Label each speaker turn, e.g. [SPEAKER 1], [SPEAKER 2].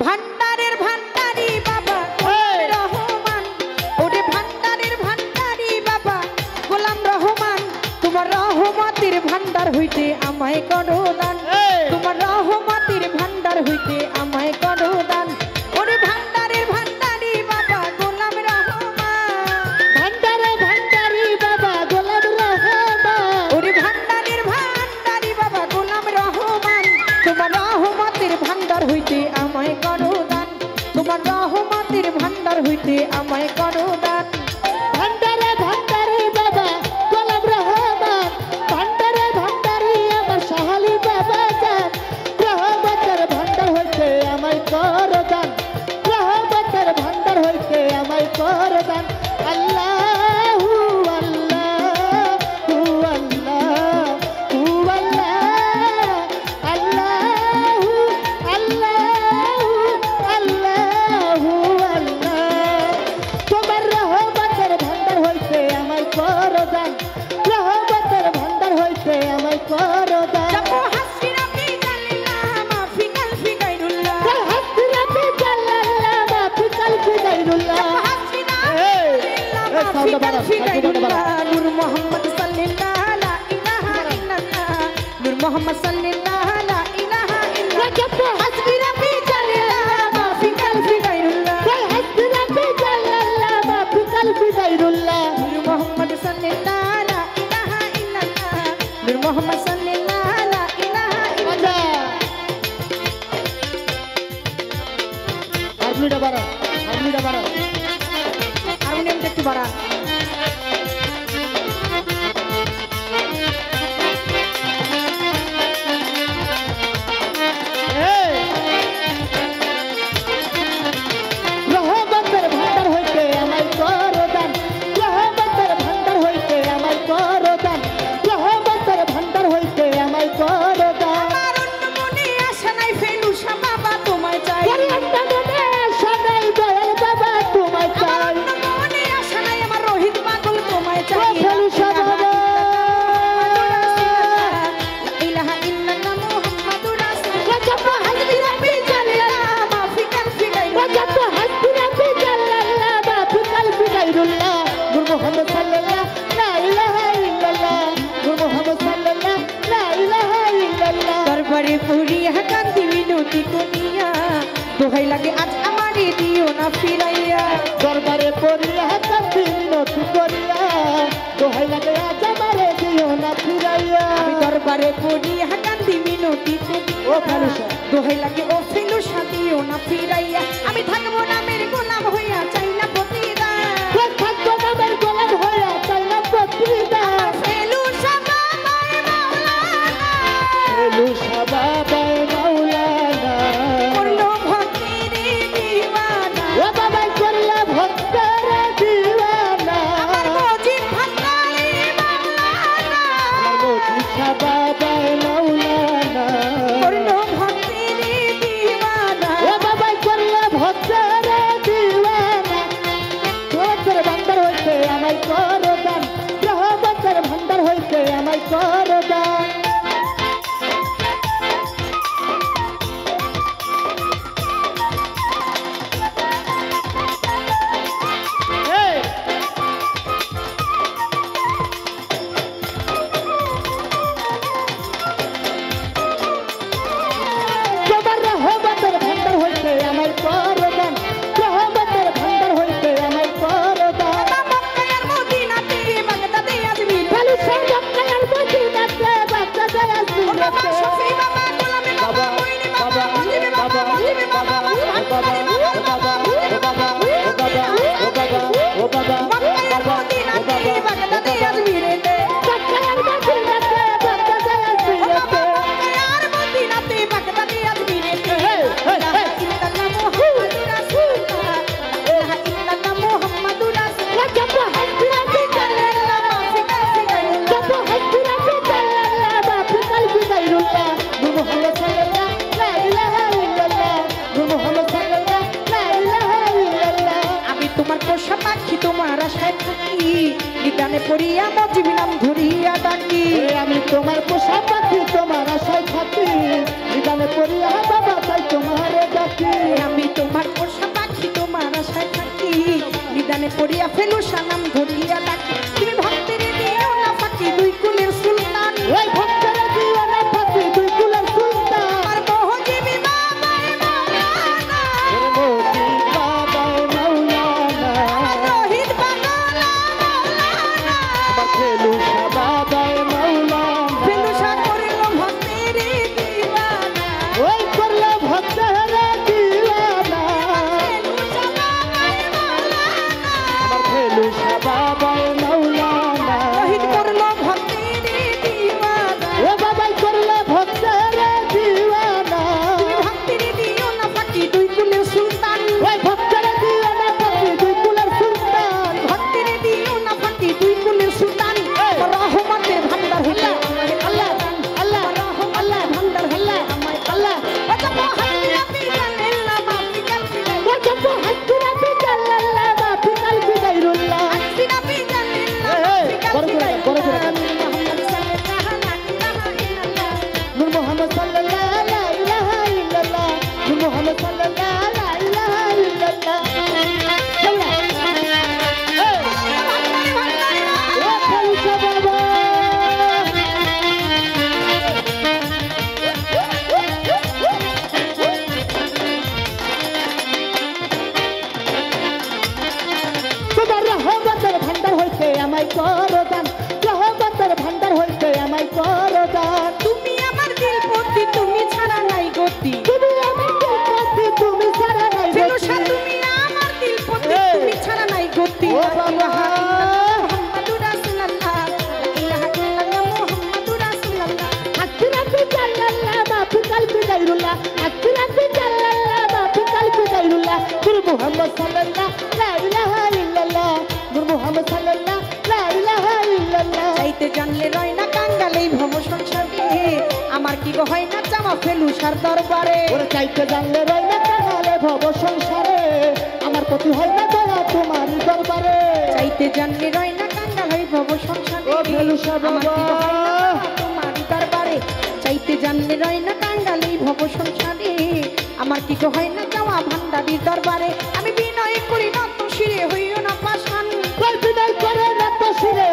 [SPEAKER 1] ভান্ডারের ভান্ডারি বাবা গোলাম রহমান, ওরে ভান্ডারের ভান্ডারি বাবা গোলাম রহমান, তোমার রহমতের ভান্ডার হইতে আমায় করো দান, তোমার রহমতের ভান্ডার হইতে আমায় করো দান। ওরে ভান্ডারের ভান্ডারি বাবা গোলাম রহমান,
[SPEAKER 2] ভান্ডারে ভান্ডারি বাবা গোলাম রহমান,
[SPEAKER 1] ওরে ভান্ডারের ভান্ডারি বাবা গোলাম রহমান, তোমার রহমতের ভান্ডার হইতে আমায় করো দান, তোমার রহমতের ভান্ডার হইতে আমায় করো দান।
[SPEAKER 2] ভান্ডারে ভান্ডারি বাবা গোলাম রহমান, ভান্ডারে ভান্ডারি আমার সাহালি বাবা জান, রহমতের ভান্ডার হইতে আমায় কর দান, রহমতের ভান্ডার হইতে আমায় কর দান। আল্লাহু আল্লাহু আল্লাহু আল্লাহ, আল্লাহু আল্লাহু আল্লাহু আল্লাহ, তোমার রহমতের ভান্ডার হইতে আমায় কর দান, রহমতের ভান্ডার হইতে আমায় কর দান।
[SPEAKER 1] জাপো হাসি রাব্বি জাল্লাল্লাহ মাফি কালফি গায়রুল্লাহ,
[SPEAKER 2] হাসবি রাব্বি জাল্লাল্লাহ মাফি কালফি গায়রুল্লাহ,
[SPEAKER 1] হাসি রাব্বি মাফি কালফি গায়রুল্লাহ, নূর মুহাম্মদ সাল্লাল্লাহু লা ইলাহা ইল্লাল্লাহ, নূর মুহাম্মদ সাল্লাল্লাহু লা ইলাহা ইল্লাল্লাহ, হাসবি রাব্বি জাল্লাল্লাহ মাফি কালফি গায়রুল্লাহ,
[SPEAKER 2] হাসবি রাব্বি জাল্লাল্লাহ মাফি কালফি গায়রুল্লাহ,
[SPEAKER 1] নূর মুহাম্মদ সাল্লাল্লাহু লা ইলাহা ইল্লাল্লাহ, নূর মুহাম্মদ সাল্লাল্লাহু লা ইলাহা ইল্লাল্লাহ।
[SPEAKER 2] হারমোনিয়ামটা বাড়া, হারমোনিয়ামটা বাড়া।
[SPEAKER 1] হারমোনিয়ামটা একটু বাড়ান।
[SPEAKER 2] রহমতের ভান্ডার হইতে আমায় কর দান, রহমতের ভান্ডার হইতে আমায় কর দান, রহমতের ভান্ডার হইতে আমায় কর দান।
[SPEAKER 1] আমার অন্য মনে আশা নাই ফেলুসা বাবা তোমায় চাই,
[SPEAKER 2] মনে সদাই দয়াল বাবা তোমায়
[SPEAKER 1] আমার
[SPEAKER 2] চাই,
[SPEAKER 1] অন্য মনে আশা নাই আমার রোহিত পাগল তোমায় চাই।
[SPEAKER 2] ফেলুসা বাবা।
[SPEAKER 1] লা ইলাহা ইল্লাল্লাহ মুহাম্মাদুর রাসূলুল্লাহ,
[SPEAKER 2] রাজাপা হাসবি রাব্বি জাল্লাল্লাহ,
[SPEAKER 1] মাফি কালফি গায়রুল্লাহ,
[SPEAKER 2] রাজাপা হাসবি রাব্বি জাল্লাল্লাহ মাফি কালফি গায়রুল্লাহ, নূর মুহাম্মদ সাল্লাল্লাহ লা ইলাহা ইল্লাল্লাহ, নূর মুহাম্মদ সাল্লাল্লাহ লা ইলাহা ইল্লাল্লাহ।
[SPEAKER 1] দরবারে পুরিয়া কান্দি মিনতি করিয়া, দোহাই লাগে আজ আমারে দিও না ফিরাইয়া,
[SPEAKER 2] দরবারে পড়িয়া কান্দি মিনতি করিয়া, দোহাই লাগে আজ আমারে দিও না ফিরাইয়া।
[SPEAKER 1] আমি দরবারে পুরিয়া কান্দি মিনতি
[SPEAKER 2] ও
[SPEAKER 1] করিয়া,
[SPEAKER 2] ফেলুসা।
[SPEAKER 1] দোহাই লাগে ও ফেলুসা দিও না ফিরাইয়া, আমি থাকবো না মেরে গোলাম হইয়া চাই না প্রতিদান,
[SPEAKER 2] থাকবো নামের গোলাম হইয়া চাই না প্রতিদান।
[SPEAKER 1] ফেলুসা বাবাই মাওলানা,
[SPEAKER 2] ফেলুসা বাবাই মাওলানা,
[SPEAKER 1] করলো ভক্তির দিওয়ানা,
[SPEAKER 2] ও বাবাই করিয়া ভক্তের দিওয়ানা।
[SPEAKER 1] আমার মজিদ ভান্ডারি মাওলানা,
[SPEAKER 2] আমার মজিদা বাবাই মাওলানা,
[SPEAKER 1] করলো ভক্তির দিওয়ানা,
[SPEAKER 2] ও বাবাই করিয়া ভক্তের দিওয়ানা। রহমতের ভান্ডার হইতে আমায় কর দান, রহমতের ভান্ডার হইতে আমায় কর দান। তোমার রহমতের ভান্ডার হইতে আমায় কর দান, রহমতের ভান্ডার হইতে আমায় কর দান।
[SPEAKER 1] মক্কার মদিনাতে বাগদাদে আজমির,
[SPEAKER 2] ফেলুসা মক্কার মদিনাতে বাগদাদে আজমির,
[SPEAKER 1] বাবা শফি বাবা গোলামে বাবা মইনি বাবা মজিবে বাবা মজিবে বাবা ভান্ডারি বাবা মক্কার মদিনাতে বাগদাদে আজমিরেতে,
[SPEAKER 2] মক্কার মদিনাতে বাগদাদে আজমিরেতে,
[SPEAKER 1] মক্কার মদিনাতে বাগদাদে আজমিরেতে, লা ইলাহা ইল্লাল্লাহ মুহাম্মাদুর রাসূলুল্লাহ, লা ইলাহা ইল্লাল্লাহ মুহাম্মাদুর রাসূলুল্লাহ,
[SPEAKER 2] রাজাপা হাসবি রাব্বি
[SPEAKER 1] জাল্লাল্লাহ মাফি কালফি গায়রুল্লাহ,
[SPEAKER 2] রাজাপা হাসবি রাব্বি জাল্লাল্লাহ মাফি কালফি গায়রুল্লাহ, নূর মুহাম্মদ সাল্লাল্লাহ লা ইলাহা ইল্লাল্লাহ, নূর মুহাম্মদ সাল্লাল্লাহ লা ইলাহা ইল্লাল্লাহ।
[SPEAKER 1] আমি তোমার পোষা পাখি তোমার আশায় থাকি, নিদানে পড়িয়া মজিব নাম ধরিয়া ডাকি,
[SPEAKER 2] আমি তোমার পোষা পাখি তোমার আশায় থাকি, নিদানে পড়িয়া বাবা তাই তোমারে ডাকি।
[SPEAKER 1] আমি ধরিয়া ফেলুসা নাম ধরিয়া ডাকি তুমি ভক্তের দিও না ফাঁকি দুই কুলের সুলতান
[SPEAKER 2] ওই ভক্তরা দিও না ফাঁকি দুই কুলের সুলতান
[SPEAKER 1] আমার মোহজীবী বাবায় মাওলানা
[SPEAKER 2] মোদি বাবায় মাওলানা
[SPEAKER 1] আমার রোহিত বাংলা মাওলানা
[SPEAKER 2] আমার ফেলুসা বাবায় মাওলানা
[SPEAKER 1] ফেলুসা করিল ভক্তের দিওয়ানা
[SPEAKER 2] ওই করলো ভক্তরা দিওয়ানা
[SPEAKER 1] ফেলুসা বাবায় মাওলানা
[SPEAKER 2] আমার ফেলুসা বাবায় মাওলানা
[SPEAKER 1] রোহিত করল ভক্তের দিওয়ানা
[SPEAKER 2] ও বাবাই করলো ভক্তরা দিওয়ানা
[SPEAKER 1] তুমি ভক্তের দিও না ফাঁকি দুই কুলের সুলতান
[SPEAKER 2] ওই ভক্তরা দিও না ফাঁকি দুই কুলের সুলতান
[SPEAKER 1] ভক্তের দিও না ফাঁকি দুই কুলের সুলতান রহমতের ভান্ডার হইতে
[SPEAKER 2] আল্লাহ আল্লাহ আল্লাহ
[SPEAKER 1] ভান্ডার হইতে
[SPEAKER 2] আল্লাহ আল্লাহ
[SPEAKER 1] ওটা মহাদিয়া বিজানেল্লা মাফিকাল ফিলাই
[SPEAKER 2] ওজব হাসুরা বিজাল্লাহ বাফিকাল বিগাইরুল্লাহ
[SPEAKER 1] সিনা বিজানেল্লা মাফিকাল ফিলাই মুহাম্মদ সাল্লাল্লাহু আলাইহি ওয়াসাল্লাম
[SPEAKER 2] নূর মুহাম্মদ সাল্লাল্লাহু লা ইলাহা ইল্লাল্লাহ নূর মুহাম্মদ সাল্লাল্লাহু লা ইলাহা ইল্লাল্লাহ ও ফেলুসা বাবা তোমার রহমতের ভান্ডার হইতে আমায় করো দান রহমতের ভান্ডার হইতে আমায় করো দান
[SPEAKER 1] তুমি আমার দিলপতি তুমি ছাড়া নাই গতি
[SPEAKER 2] তুমি আমার দিলপতি তুমি ছাড়া নাই
[SPEAKER 1] ফেলুসা
[SPEAKER 2] গতি।
[SPEAKER 1] তুমি আমার দিলপতি
[SPEAKER 2] এই।
[SPEAKER 1] তুমি ছাড়া নাই গতি
[SPEAKER 2] ও বাবা।
[SPEAKER 1] মুহাম্মাদুর রাসূলুল্লাহ লা ইলাহা ইল্লাল্লাহ মুহাম্মাদুর রাসূলুল্লাহ
[SPEAKER 2] হাসিরা বিজাল্লাহ বাফিকাল বিগাইরুল্লাহ হাসিরা বিজাল্লাহ বাফিকাল বিগাইরুল্লাহ নূর মুহাম্মদ সাল্লাল্লাহু লা ইলাহা ইল্লাল্লাহ নূর মুহাম্মদ সাল্লাল্লাহু লা ইলাহা ইল্লাল্লাহ
[SPEAKER 1] চাইতে জানলে রয় না কাঙ্গালেই ভব সংসারে আমার কি গো হয় না জামা ফেলুসার দরবারে
[SPEAKER 2] ওরে চাইতে জানলে রই না কাঙালে ভব সংসারে আমার প্রতি হয় না দয়া তোমার দরবারে
[SPEAKER 1] চাইতে জানলে রয় না কাঙ্গাল হই ভব সংসারে
[SPEAKER 2] ও ফেলুসা
[SPEAKER 1] আমার কি গো হয় না
[SPEAKER 2] বাবা।
[SPEAKER 1] জামা তোমার দরবারে চাইতে জানলে রয় না কাঙ্গালেই ভব সংসারে আমার কি গো হয় না যাওয়া ভান্ডারির দরবারে আমি বিনয় করি নত শিরে হইও না পাষাণ
[SPEAKER 2] কই বিনয় করে না তো শিরে